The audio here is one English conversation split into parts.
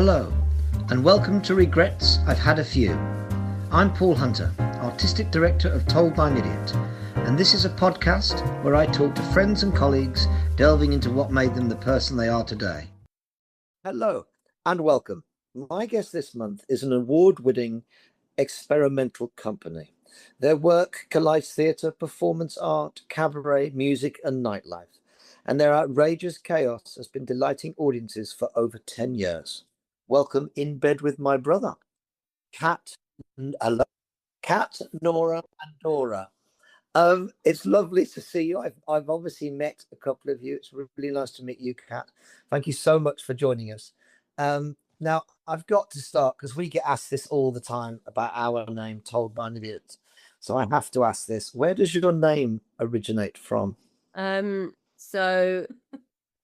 Hello, and welcome to Regrets I've Had a Few. I'm Paul Hunter, Artistic Director of Told by an Idiot, and this is a podcast where I talk to friends and colleagues delving into what made them the person they are today. Hello, and welcome. My guest this month is an award-winning experimental company. Their work collides theatre, performance art, cabaret, music, and nightlife, and their outrageous chaos has been delighting audiences for over 10 years. Welcome In Bed with My Brother, Kat, Nora, and Dora. It's lovely to see you. I've obviously met a couple of you. It's really nice to meet you, Kat. Thank you so much for joining us. Now, I've got to start because we get asked this all the time about our name, Told by an Idiot. So I have to ask this. Where does your name originate from? So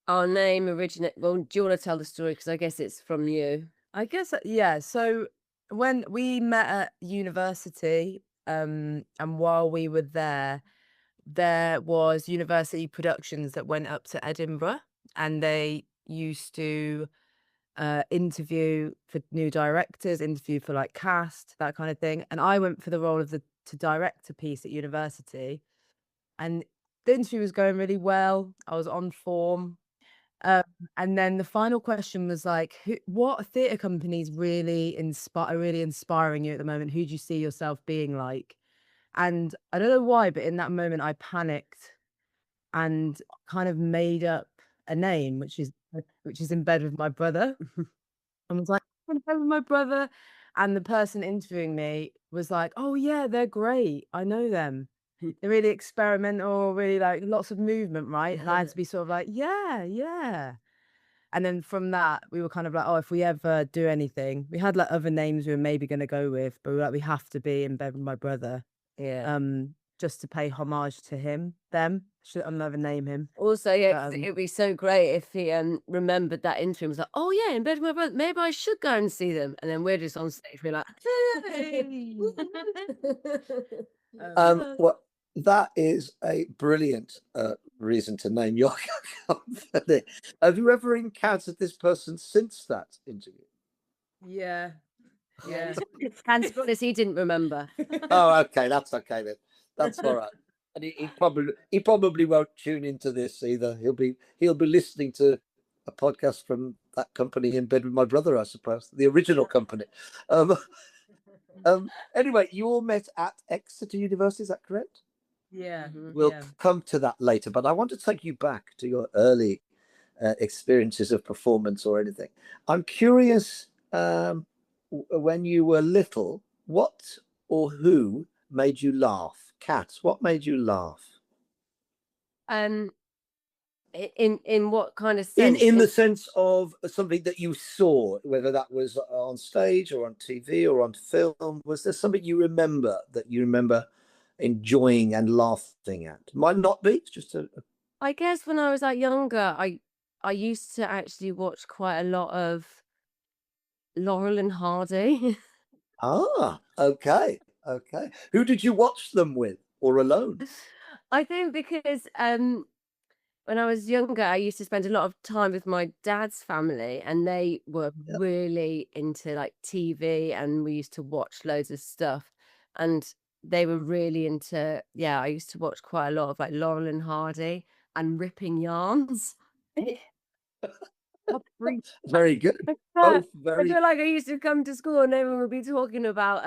our name originate. Well, do you want to tell the story? Because I guess it's from you. I guess, yeah. So when we met at university, and while we were there was university productions that went up to Edinburgh, and they used to interview for new directors, interview for like cast, that kind of thing. And I went for the role of to direct a piece at university, and the interview was going really well. I was on form. And then the final question was like, what theatre companies really are really inspiring you at the moment? Who do you see yourself being like? And I don't know why, but in that moment I panicked and kind of made up a name, which is In Bed with My Brother. And was like, I'm in bed with my brother. And the person interviewing me was like, oh yeah, they're great. I know them. They're really experimental, really like lots of movement, right? And I had to be sort of like, yeah. And then from that, we were kind of like, oh, if we ever do anything, we had like other names we were maybe going to go with, but we were like, we have to be In Bed with My Brother. Yeah. Just to pay homage to them. I'll never name him. Also, yeah, 'cause it'd be so great if he remembered that interview and was like, oh yeah, In Bed with My Brother. Maybe I should go and see them. And then we're just on stage, we're like, hey. Well, that is a brilliant reason to name your company. Have you ever encountered this person since that interview? Yeah. And to be honest, he didn't remember. Oh, okay, that's okay then. That's all right. And he probably won't tune into this either. He'll be listening to a podcast from that company, In Bed with My Brother, I suppose, the original company. Anyway, you all met at Exeter University, is that correct? Yeah. We'll come to that later, but I want to take you back to your early experiences of performance or anything. I'm curious, when you were little, what or who made you laugh? Kat, what made you laugh? In what kind of sense? In the sense of something that you saw, whether that was on stage or on TV or on film. Was there something you remember enjoying and laughing at? Might not be. It's just I guess when I was like younger, I used to actually watch quite a lot of Laurel and Hardy. Okay. Who did you watch them with, or alone? I think because when I was younger, I used to spend a lot of time with my dad's family, and they were really into like TV, and we used to watch loads of stuff, and they were really into, I used to watch quite a lot of like Laurel and Hardy and Ripping Yarns. Very good. I feel like I used to come to school and everyone would be talking about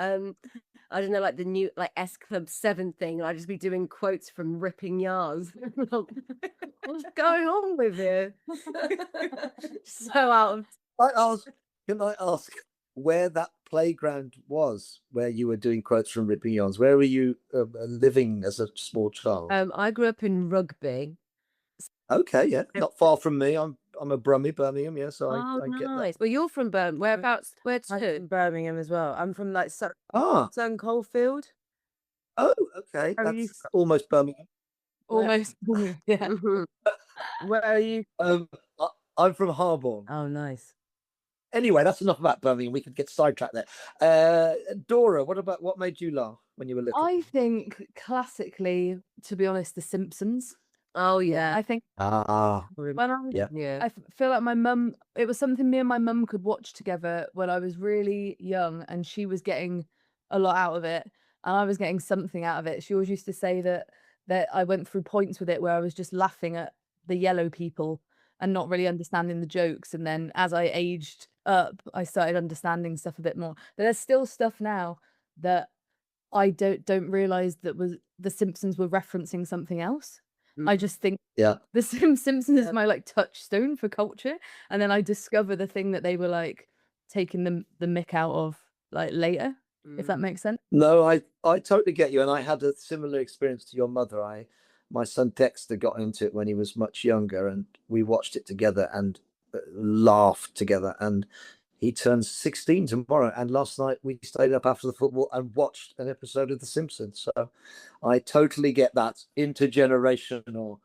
I don't know, like the new like S Club 7 thing, and I'd just be doing quotes from Ripping Yarns. What's going on with you? So out of Can I ask where that playground was where you were doing quotes from Ripping Yarns? Where were you living as a small child? I grew up in Rugby. Okay, yeah, not far from me. I'm a Brummie, Birmingham, yeah, so I get that. Well, you're from Birmingham. Whereabouts? Where I'm to? from Birmingham as well. I'm from like Sutton Coldfield. Oh, okay. That's almost Birmingham. Almost. Yeah. Where are you? I'm from Harborne. Oh, nice. Anyway, that's enough about Birmingham. We could get sidetracked there. Dora, what made you laugh when you were little? I think classically, to be honest, The Simpsons. Oh yeah. I think Ah, when I was, yeah. Yeah. I feel like my mum, it was something me and my mum could watch together when I was really young, and she was getting a lot out of it, and I was getting something out of it. She always used to say that I went through points with it where I was just laughing at the yellow people and not really understanding the jokes. And then as I aged up, I started understanding stuff a bit more. But there's still stuff now that I don't realize that was the Simpsons were referencing something else. I just think Yeah. the Simpsons is my like touchstone for culture, and then I discover the thing that they were like taking the mick out of like later, if that makes sense. No, I totally get you, and I had a similar experience to your mother. My son Dexter got into it when he was much younger, and we watched it together and laughed together. And he turns 16 tomorrow, and last night we stayed up after the football and watched an episode of The Simpsons. So I totally get that intergenerational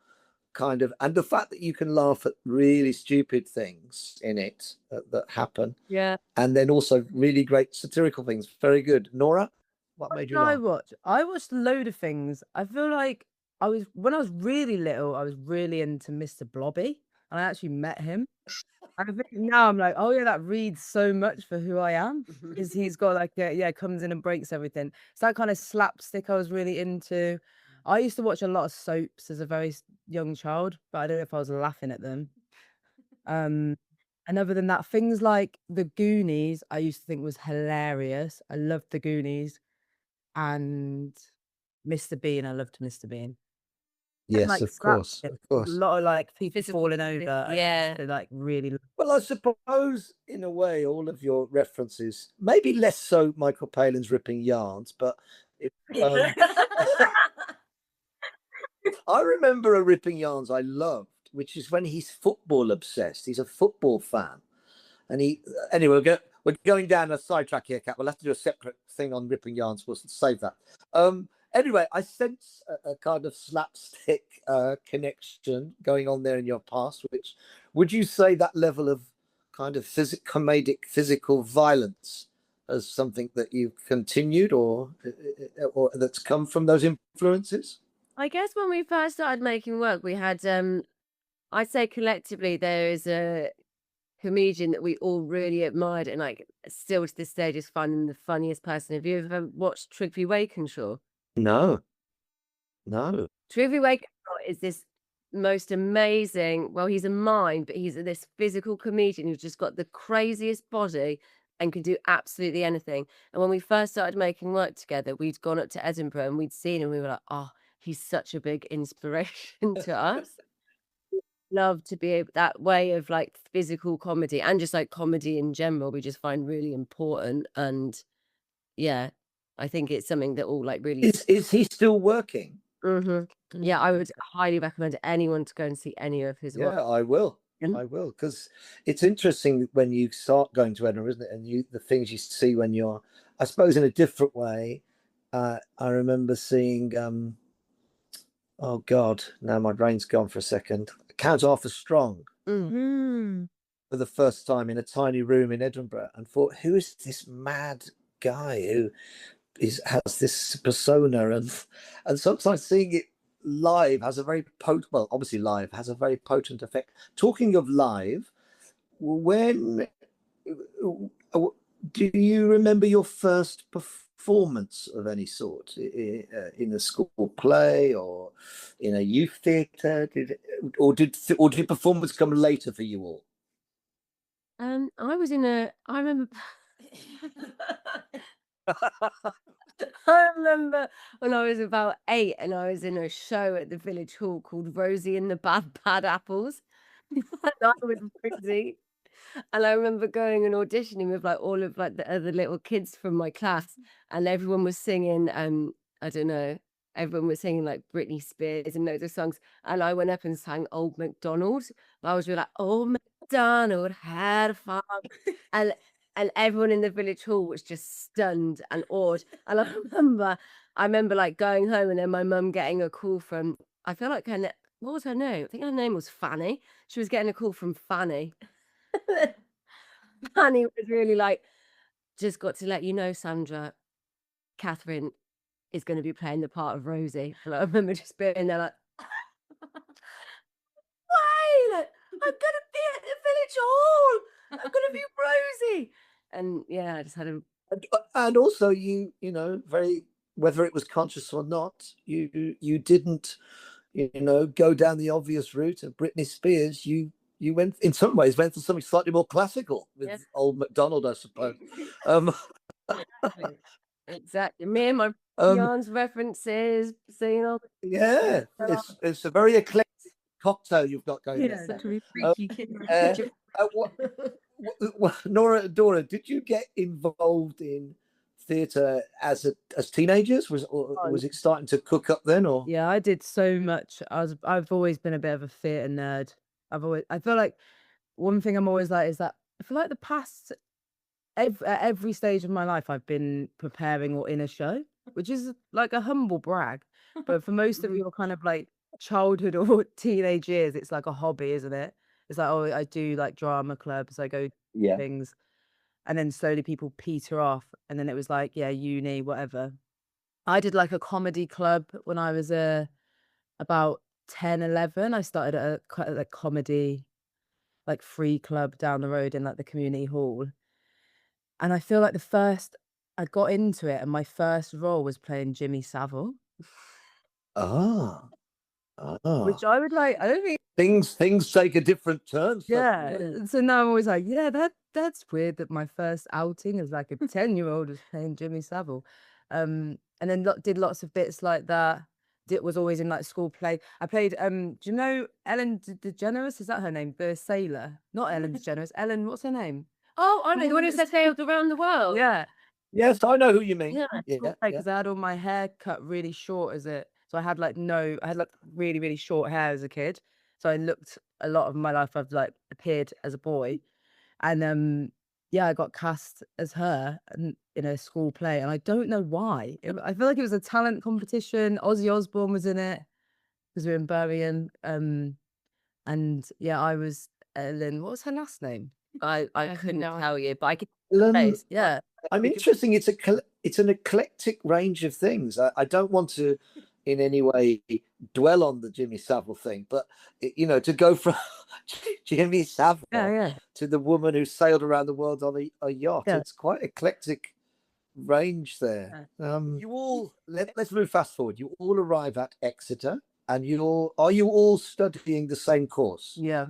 kind of, and the fact that you can laugh at really stupid things in it that happen, Yeah. and then also really great satirical things. Very good. Nora, what made you I laugh? watched a load of things. I feel like when I was really little, I was really into Mr. Blobby, and I actually met him. And I think now I'm like, oh yeah, that reads so much for who I am, because he's got like comes in and breaks everything. It's that kind of slapstick I was really into. I used to watch a lot of soaps as a very young child, but I don't know if I was laughing at them. And other than that, things like The Goonies, I used to think was hilarious. I loved The Goonies, and Mr. Bean. I loved Mr. Bean. And Yes, like of course, slapstick, of a course. lot of like people Physical falling over. Yeah. To like really. Well, I suppose in a way, all of your references, maybe less so Michael Palin's ripping yarns, but it, I remember a ripping yarns I loved, which is when he's football obsessed. He's a football fan, and anyway, we're going down a sidetrack here, Kat. We'll have to do a separate thing on ripping yarns. We'll save that. Anyway, I sense a kind of slapstick connection going on there in your past. Which would you say that level of kind of comedic physical violence as something that you've continued, or that's come from those influences? I guess when we first started making work, we had I'd say collectively there is a comedian that we all really admired and like still to this day just find him the funniest person. Have you ever watched Trigby Wakenshaw? No, no. Trivia Wakenshaw is this most amazing, well, he's a mime, but he's this physical comedian who's just got the craziest body and can do absolutely anything. And when we first started making work together, we'd gone up to Edinburgh and we'd seen him. We were like, oh, he's such a big inspiration to us. Love to be able that way of like physical comedy and just like comedy in general, we just find really important. And yeah, I think it's something that all like really Is he still working? Yeah, I would highly recommend anyone to go and see any of his work. Yeah, I will. I will, because it's interesting when you start going to Edinburgh, isn't it? And the things you see when you're, I suppose, in a different way. I remember seeing, oh God, now my brain's gone for a second. Count Arthur Strong for the first time in a tiny room in Edinburgh, and thought, who is this mad guy who has this persona, and sometimes seeing it live has a very potent, well, obviously live has a very potent effect. Talking of live, when do you remember your first performance of any sort, in a school play or in a youth theatre? Did performance come later for you all? I remember I remember when I was about 8 and I was in a show at the village hall called Rosie and the Bad Apples. And I was Rosie. And I remember going and auditioning with like all of like the other little kids from my class, and everyone was singing, I don't know, everyone was singing like Britney Spears and loads of songs. And I went up and sang Old MacDonald. I was really like, Old MacDonald had a farm. And everyone in the village hall was just stunned and awed. And I remember like going home and then my mum getting a call from, I feel like what was her name? I think her name was Fanny. She was getting a call from Fanny. Fanny was really like, just got to let you know, Sandra, Catherine is going to be playing the part of Rosie. And I remember just being there like, And yeah, I just had a And also very, whether it was conscious or not, you didn't go down the obvious route of Britney Spears. You went, in some ways, went for something slightly more classical with Yeah. Old MacDonald, I suppose. Um, exactly. Me and my um, Jan's references, seeing all the yeah, it's a very eclectic cocktail you've got going Yeah, there. such a freaky kid. Dora, did you get involved in theatre as teenagers? Was it starting to cook up then, or? Yeah, I did so much. I've always been a bit of a theatre nerd. I feel like one thing I'm always like is that I feel like the past at every stage of my life I've been preparing or in a show, which is like a humble brag. But for most of your kind of like childhood or teenage years, it's like a hobby, isn't it? It's like, oh, I do like drama clubs, I go to Yeah. things, and then slowly people peter off, and then it was like, yeah, uni, whatever. I did like a comedy club when I was about 10, 11. I started at a comedy like free club down the road in like the community hall. And I feel like I got into it and my first role was playing Jimmy Savile, Ah. which I would like, I don't think, Things take a different turn. yeah. suddenly. So now I'm always like, yeah, that's weird that my first outing as like a 10-year-old was playing Jimmy Savile. And then did lots of bits like that. Was always in like school play. I played, do you know Ellen DeGeneres? Is that her name? The sailor. Not Ellen DeGeneres. Ellen, what's her name? Oh, I know the one who sailed around the world. Yeah. Yes, I know who you mean. Yeah. Yeah. Because I had all my hair cut really short so I had like really, really short hair as a kid. So I looked a lot of my life, I've like appeared as a boy. And yeah, I got cast as her in a school play, and I don't know why. I feel like it was a talent competition. Ozzy Osbourne was in it because we were in Birmingham. And yeah, I was Ellen. What was her last name? I couldn't tell you, but I could Ellen, place. Yeah. I'm interesting. It's an eclectic range of things. I don't want to in any way dwell on the Jimmy Savile thing, but to go from Jimmy Savile to the woman who sailed around the world on a yacht, it's quite eclectic range there. You all let's move fast forward. You all arrive at Exeter, and are you all studying the same course? Yeah.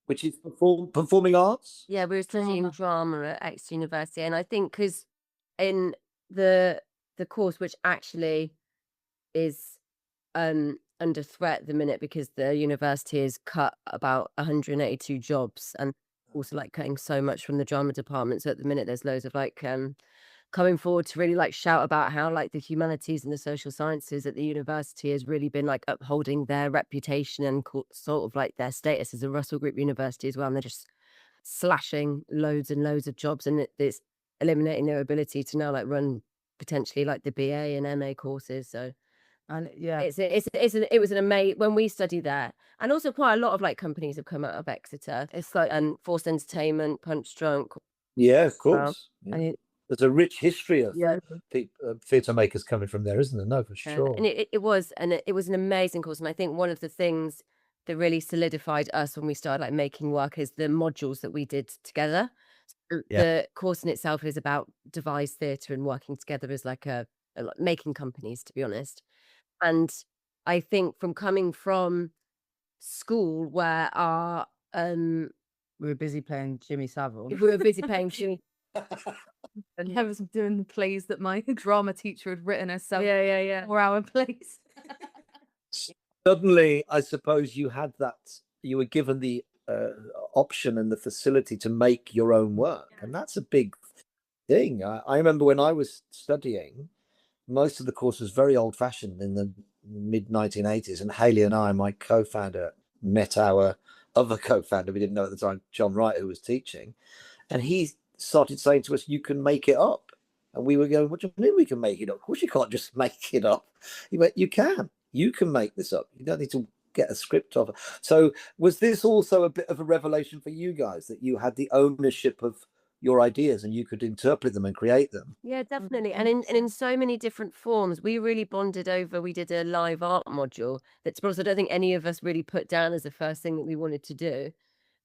Which is performing arts? Yeah, we were studying drama at Exeter University, and I think because in the course, which actually is under threat at the minute because the university has cut about 182 jobs and also like cutting so much from the drama department. So at the minute there's loads of like coming forward to really like shout about how like the humanities and the social sciences at the university has really been like upholding their reputation and sort of like their status as a Russell Group university as well. And they're just slashing loads and loads of jobs, and it's eliminating their ability to now like run potentially like the BA and MA courses. So And yeah, it was an amazing when we studied there, and also quite a lot of like companies have come out of Exeter. it's like Forced Entertainment, Punch Drunk. Yeah, of course. and There's a rich history of yeah, theatre makers coming from there, isn't there? No, for sure. And it was an amazing course. And I think one of the things that really solidified us when we started like making work is the modules that we did together. So the course in itself is about devised theatre and working together as like making companies, to be honest. And I think from coming from school where we were busy playing Jimmy Savile. we were busy playing Jimmy. And I was doing the plays that my drama teacher had written herself. Yeah. 4-hour plays. Suddenly, I suppose you were given the option and the facility to make your own work. And that's a big thing. I remember when I was studying, most of the course was very old fashioned in the mid 1980s. And Haley and I, my co-founder, met our other co-founder, we didn't know at the time, John Wright, who was teaching. And he started saying to us, you can make it up. And we were going, what do you mean we can make it up? Of course you can't just make it up. He went, you can make this up. You don't need to get a script of it. So was this also a bit of a revelation for you guys, that you had the ownership of your ideas and you could interpret them and create them? Yeah, definitely. And in so many different forms. We really bonded over, we did a live art module that's, I don't think any of us really put down as the first thing that we wanted to do.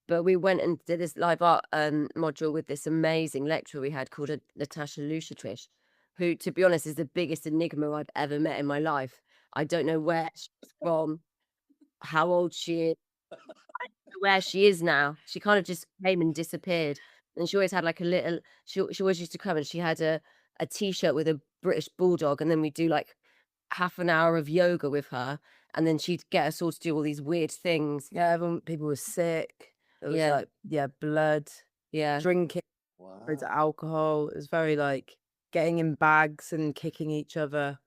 But we went and did this live art module with this amazing lecturer we had called Natasha Luchatrish, who, to be honest, is the biggest enigma I've ever met in my life. I don't know where she's from, how old she is, where she is now. She kind of just came and disappeared. And she always had like a little, she always used to come and she had a t-shirt with a British bulldog, and then we do like half an hour of yoga with her, and then she'd get us all to do all these weird things. Yeah, people were sick. It was like, blood, drinking, loads of alcohol. It was very like getting in bags and kicking each other.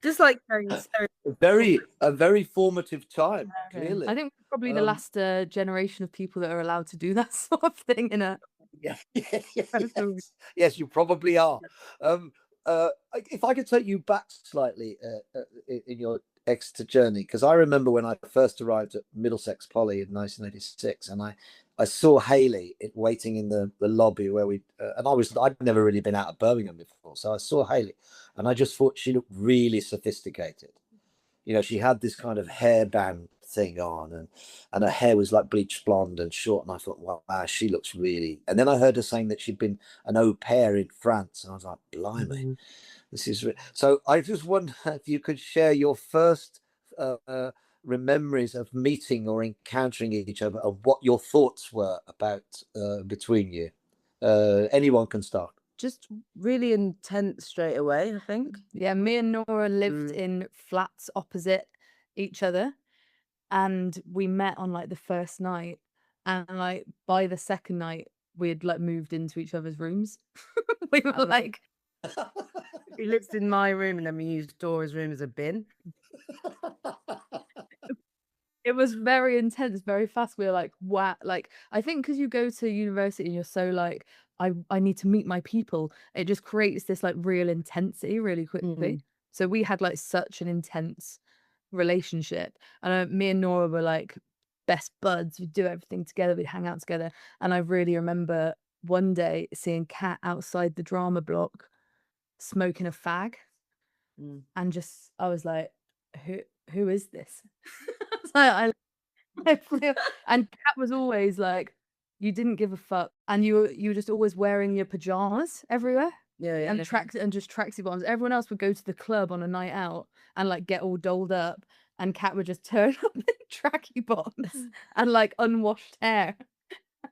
Just like a very formative time, clearly. I think we're probably the last generation of people that are allowed to do that sort of thing in a yes, you probably are. If I could take you back slightly in your Exeter journey, because I remember when I first arrived at Middlesex Poly in 1986, and I saw Hayley waiting in the lobby where and I'd never really been out of Birmingham before, so I saw Hayley, and I just thought she looked really sophisticated. You know, she had this kind of hairband thing on, and her hair was like bleached blonde and short, and I thought, wow, she looks really. And then I heard her saying that she'd been an au pair in France, and I was like, blimey, this is so. I just wonder if you could share your first memories of meeting or encountering each other, and what your thoughts were about between you. Anyone can start. Just really intense straight away, I think. Yeah, me and Nora lived in flats opposite each other, and we met on like the first night, and like by the second night we had like moved into each other's rooms. We were like, he lives in my room, and then we used Dora's room as a bin. it was very intense, very fast. We were like, wow. Like, I think because you go to university and you're so like, I need to meet my people, it just creates this like real intensity really quickly. So we had like such an intense relationship, and me and Nora were like best buds. We'd do everything together, we'd hang out together. And I really remember one day seeing Kat outside the drama block smoking a fag, and just I was like, who is this? And Kat was always like, you didn't give a fuck, and you were just always wearing your pajamas everywhere. And just tracksuit bottoms. Everyone else would go to the club on a night out and like get all dolled up, and Kat would just turn up in tracky bottoms and like unwashed hair,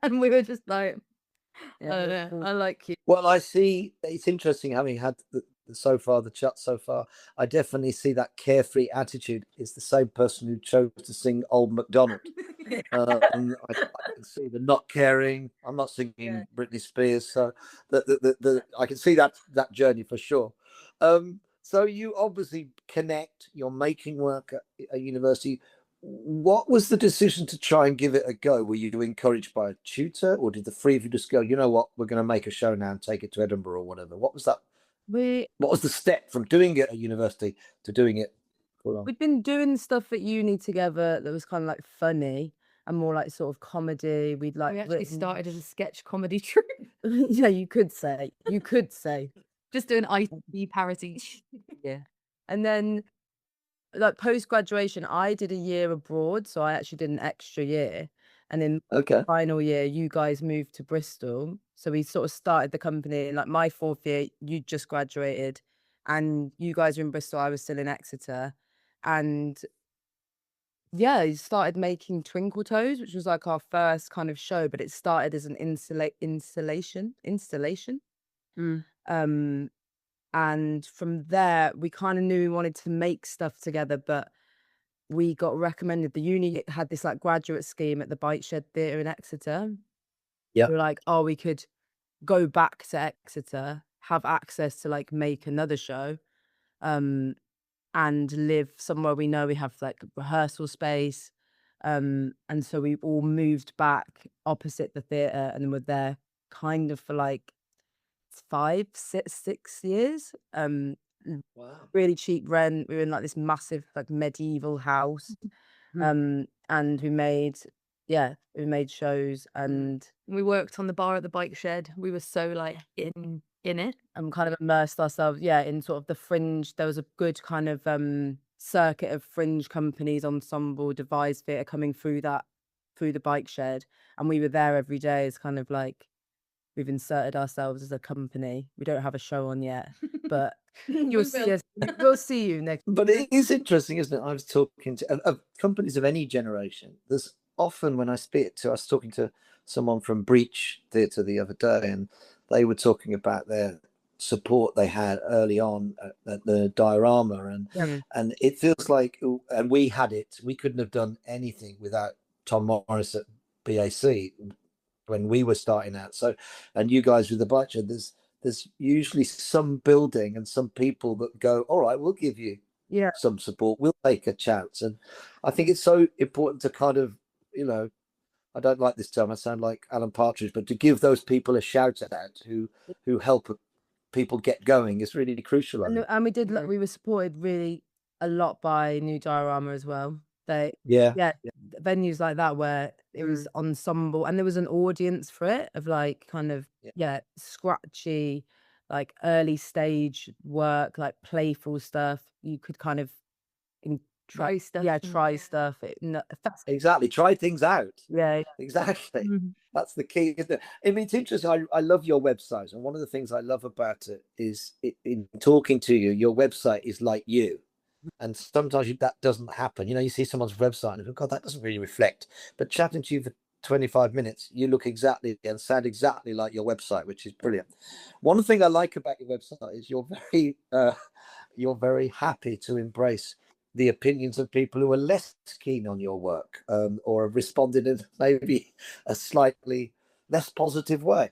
and we were just like, I don't know, I like you. Well, I see. It's interesting having had the chat so far. I definitely see that carefree attitude is the same person who chose to sing Old MacDonald. And I can see the not caring. I'm not singing Britney Spears, so I can see that journey for sure. So you obviously connect. You're making work at university. What was the decision to try and give it a go? Were you encouraged by a tutor, or did the three of you just go, you know what, we're going to make a show now and take it to Edinburgh or whatever? What was that? What was the step from doing it at university to doing it? We'd been doing stuff at uni together that was kind of like funny and more like sort of comedy. We actually started as a sketch comedy troupe. Yeah, you could say. Just doing IT parodies. Yeah. And then like post-graduation, I did a year abroad, so I actually did an extra year. And then final year, you guys moved to Bristol. So we sort of started the company in like my fourth year, you just graduated, and you guys were in Bristol, I was still in Exeter. And yeah, he started making Twinkle Toes, which was like our first kind of show, but it started as an installation. And from there, we kind of knew we wanted to make stuff together, but we got recommended. The uni had this like graduate scheme at the Bike Shed Theatre in Exeter. Yeah, we were like, oh, we could go back to Exeter, have access to like make another show, and live somewhere we know we have like rehearsal space. And so we all moved back opposite the theatre, and then we're there kind of for like 6 years. wow, really cheap rent. We were in like this massive like medieval house. And we made shows, and we worked on the bar at the Bike Shed. We were so like in it and kind of immersed ourselves in sort of the fringe. There was a good kind of circuit of fringe companies, ensemble, devised theatre coming through the bike shed, and we were there every day as kind of like, we've inserted ourselves as a company. We don't have a show on yet, but you'll see us. We'll see you next. But it is interesting, isn't it? I was talking to of companies of any generation. There's often when I was talking to someone from Breach Theatre the other day, and they were talking about their support they had early on at the diorama, and it feels like, and we had it. We couldn't have done anything without Tom Morris at BAC when we were starting out. So, and you guys with the bike shed, there's usually some building and some people that go, all right, we'll give you some support, we'll take a chance. And I think it's so important to kind of, I don't like this term, I sound like Alan Partridge, but to give those people a shout out who help people get going is really crucial. And we did, we were supported really a lot by New Diorama as well. Venues like that where it was ensemble and there was an audience for it of like kind of scratchy, like early stage work, like playful stuff. You could kind of try stuff. Try stuff. Exactly. Try things out. Yeah, exactly. That's the key, isn't it? I mean, it's interesting. I love your website, and one of the things I love about it is in talking to you, your website is like you. And sometimes that doesn't happen. You see someone's website and you go, God, that doesn't really reflect. But chatting to you for 25 minutes, you look exactly and sound exactly like your website, which is brilliant. One thing I like about your website is you're very happy to embrace the opinions of people who are less keen on your work, or have responded in maybe a slightly less positive way.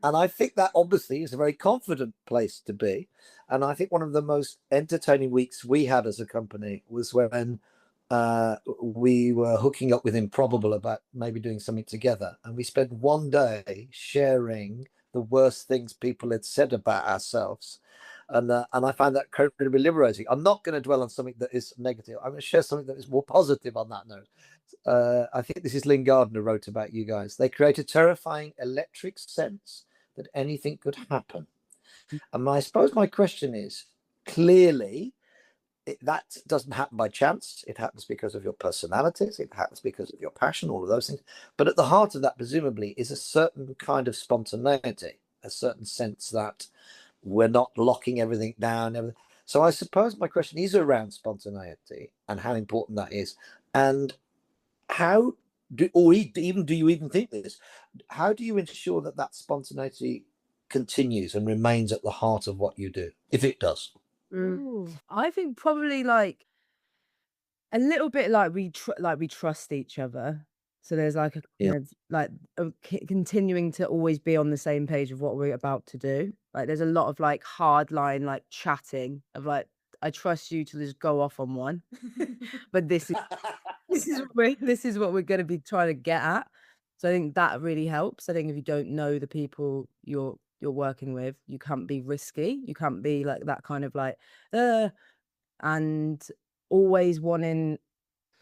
And I think that obviously is a very confident place to be. And I think one of the most entertaining weeks we had as a company was when we were hooking up with Improbable about maybe doing something together. And we spent one day sharing the worst things people had said about ourselves. And I find that incredibly liberating. I'm not going to dwell on something that is negative. I'm going to share something that is more positive on that note. I think this is Lynn Gardner wrote about you guys. They create a terrifying electric sense that anything could happen. And I suppose my question is, clearly, that doesn't happen by chance. It happens because of your personalities. It happens because of your passion, all of those things. But at the heart of that, presumably, is a certain kind of spontaneity, a certain sense that we're not locking everything down. So I suppose my question is around spontaneity and how important that is. And how do you even think this? How do you ensure that spontaneity continues and remains at the heart of what you do, if it does? I think probably like a little bit like we trust each other. So there's like continuing to always be on the same page of what we're about to do. Like there's a lot of like hard line, like chatting of like, I trust you to just go off on one, but this is what we're going to be trying to get at. So I think that really helps. I think if you don't know the people you're working with, you can't be risky. You can't be like that kind of like, and always wanting,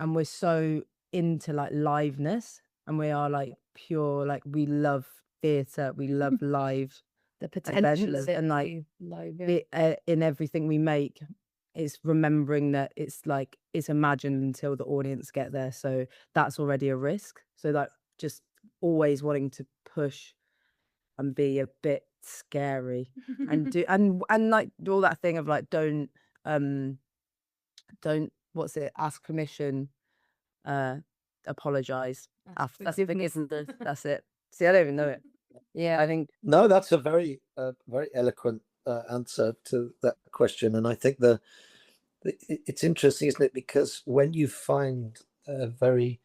and we're so into like liveness, and we are like pure, like we love theatre, we love live, the potential of it, and like live in everything we make. It's remembering that it's like it's imagined until the audience get there, so that's already a risk. So like just always wanting to push and be a bit scary and do and like do all that thing of like don't what's it, ask permission, apologize after. That's it. See, I don't even know it. I think no, that's a very very eloquent answer to that question. And I think it's interesting, isn't it, because when you find a very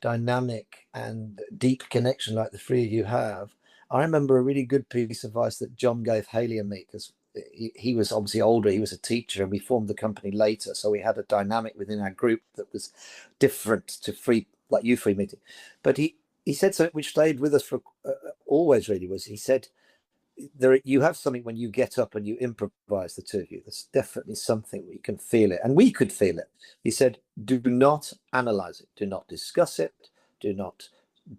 dynamic and deep connection like the three of you have, I remember a really good piece of advice that John gave Haley and me, because he was obviously older, he was a teacher, and we formed the company later, so we had a dynamic within our group that was different to free, like you free meeting. But he said something which stayed with us for always, really, was he said, you have something when you get up and you improvise, the two of you. There's definitely something we can feel it, and we could feel it. He said, do not analyze it, do not discuss it, do not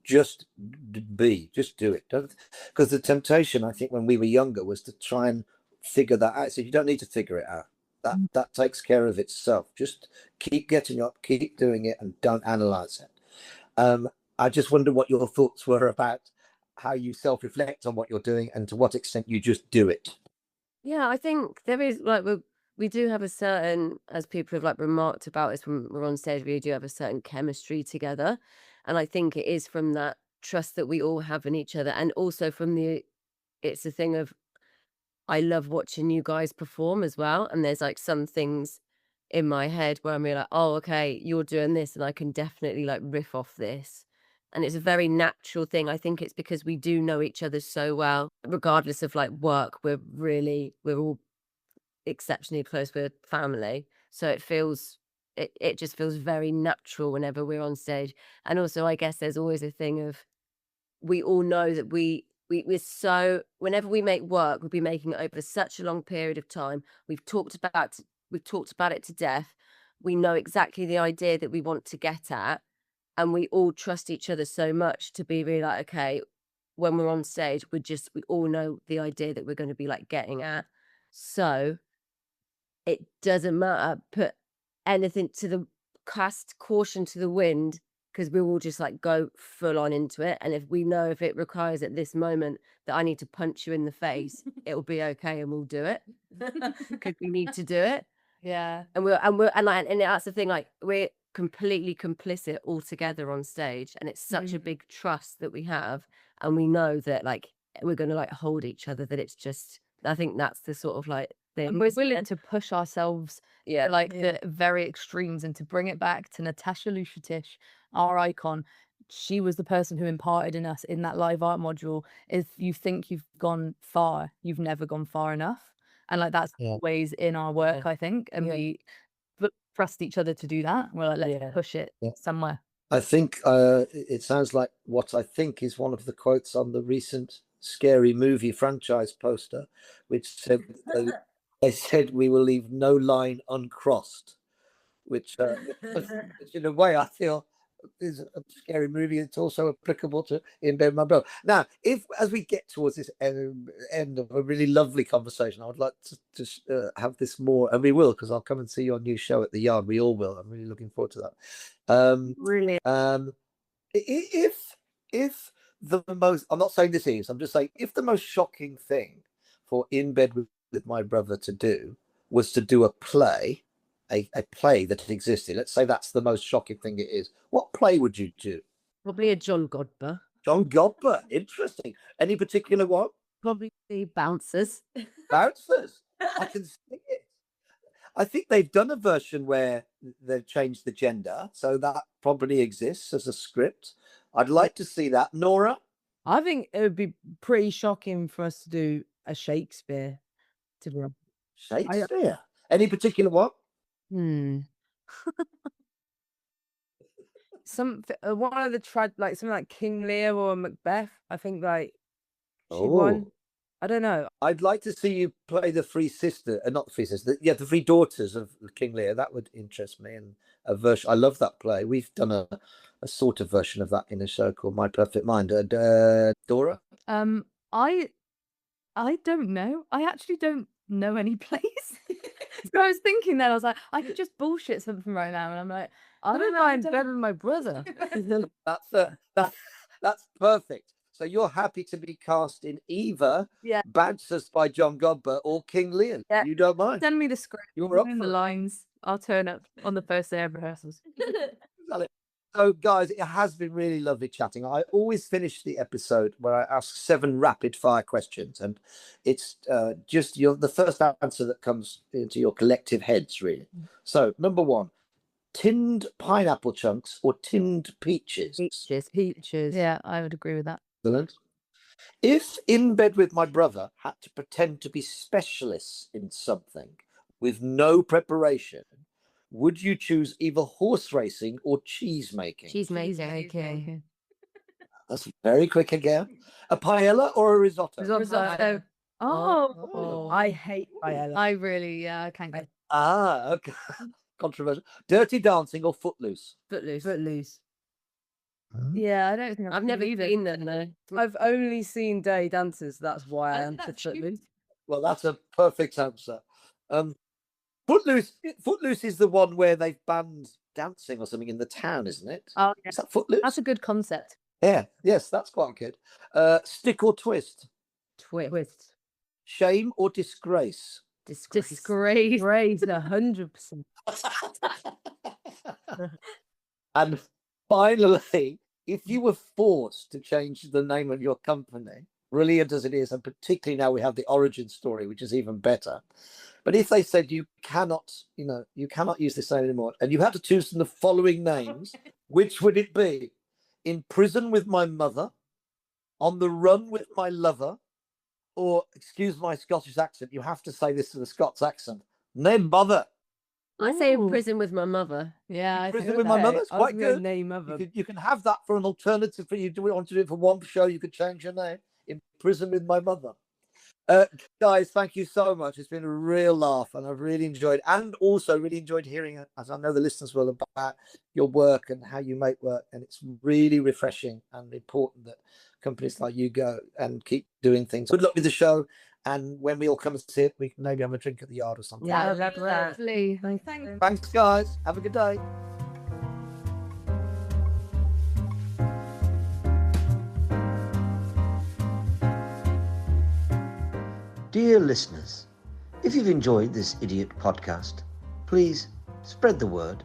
just do it. Because the temptation, I think, when we were younger was to try and figure that out. So you don't need to figure it out. That takes care of itself. Just keep getting up, keep doing it, and don't analyze it. I just wonder what your thoughts were about how you self-reflect on what you're doing and to what extent you just do it. Yeah, I think there is like we do have a certain, as people have like remarked about us when we're on stage, we do have a certain chemistry together, and I think it is from that trust that we all have in each other, and also from it's a thing of I love watching you guys perform as well, and there's like some things in my head where I'm really like, oh, okay, you're doing this, and I can definitely like riff off this. And it's a very natural thing. I think it's because we do know each other so well, regardless of like work. We're all exceptionally close. We're family, so it just feels very natural whenever we're on stage. And also, I guess there's always a thing of we all know that we're so whenever we make work, we'll be making it over such a long period of time. We've talked about it to death. We know exactly the idea that we want to get at, and we all trust each other so much to be really like, okay, when we're on stage, we all know the idea that we're going to be like getting at. So it doesn't matter. Put anything to the cast caution to the wind, because we will just like go full on into it. And if we know if it requires at this moment that I need to punch you in the face, it will be okay, and we'll do it because we need to do it. Yeah. And that's the thing. Like we're completely complicit all together on stage, and it's such a big trust that we have, and we know that like we're going to like hold each other. That it's just, I think that's the sort of like thing. And we're willing to push ourselves Yeah. like the very extremes, and to bring it back to Natasha Lushatish, our icon. She was the person who imparted in us in that live art module. If you think you've gone far, you've never gone far enough. And like that's always in our work, I think. And we trust each other to do that. We're like, let's push it somewhere. I think it sounds like what I think is one of the quotes on the recent Scary Movie franchise poster, which said they said we will leave no line uncrossed, which in a way I feel is a Scary Movie. It's also applicable to In Bed with My Brother. Now, as we get towards this end of a really lovely conversation, I would like to have this more, and we will, because I'll come and see your new show at the Yard. We all will. I'm really looking forward to that. Really. If the most, I'm not saying this is, I'm just saying, if the most shocking thing for In Bed with My Brother to do was to do a play, a play that existed, let's say that's the most shocking thing it is, what play would you do? Probably a John Godber. John Godber, interesting. Any particular one? Probably the Bouncers. Bouncers. I can see it. I think they've done a version where they've changed the gender, so that probably exists as a script. I'd like to see that. Nora? I think it would be pretty shocking for us to do a Shakespeare. Shakespeare? Any particular one? One of the like something like King Lear or Macbeth. I think like she won. I don't know. I'd like to see you play the three sisters, not the three sisters, the three daughters of King Lear. That would interest me. And a version, I love that play. We've done a sort of version of that in a show called My Perfect Mind. Dora? I don't know. I actually don't know any plays. So I was thinking that I was like, I could just bullshit something right now, and I'm like, I don't know. I'm better than my brother. That's perfect. So you're happy to be cast in either Bouncers by John Godber or King Lear. Yeah. You don't mind. Send me the script. You're up in for the it. lines. I'll turn up on the first day of rehearsals. So, guys, it has been really lovely chatting. I always finish the episode where I ask 7 rapid-fire questions, and it's just the first answer that comes into your collective heads, really. So, number 1, tinned pineapple chunks or tinned peaches? Peaches. Yeah, I would agree with that. Excellent. If In Bed with My Brother had to pretend to be specialists in something with no preparation, would you choose either horse racing or cheese making? Cheese making. Okay. That's very quick again. A paella or a risotto? Risotto. Oh, I hate paella. I really, I can't get. Okay. Controversial. Dirty Dancing or Footloose? Footloose. Yeah, I don't think I've never seen them though. I've only seen Dirty Dancers. That's why I answered Footloose. Well, that's a perfect answer. Footloose is the one where they've banned dancing or something in the town, isn't it? Oh, yeah. Is that Footloose? That's a good concept. Yeah, yes, that's quite good. Stick or twist? Twist. Shame or disgrace? Disgrace. Raise 100%. And finally, if you were forced to change the name of your company, brilliant as it is, and particularly now we have the origin story, which is even better. But if they said you cannot use this name anymore, and you had to choose from the following names, which would it be? In Prison with My Mother, On the Run with My Lover, or, excuse my Scottish accent, you have to say this with a Scots accent, No Mother. I say in Ooh. prison with my mother. Yeah, I Prison think with My so. Mother is I was quite gonna good. name other. You can have that for an alternative for you. Do you want to do it for one show? You could change your name. In Prison with My Mother. Guys, thank you so much. It's been a real laugh, and I've really enjoyed, and also really enjoyed hearing, as I know the listeners will, about your work and how you make work. And it's really refreshing and important that companies like you go and keep doing things. Good luck with the show, and when we all come and see it, we can maybe have a drink at the yard or something. Yeah, Lovely. Thanks, guys. Have a good day. Dear listeners, if you've enjoyed this idiot podcast, please spread the word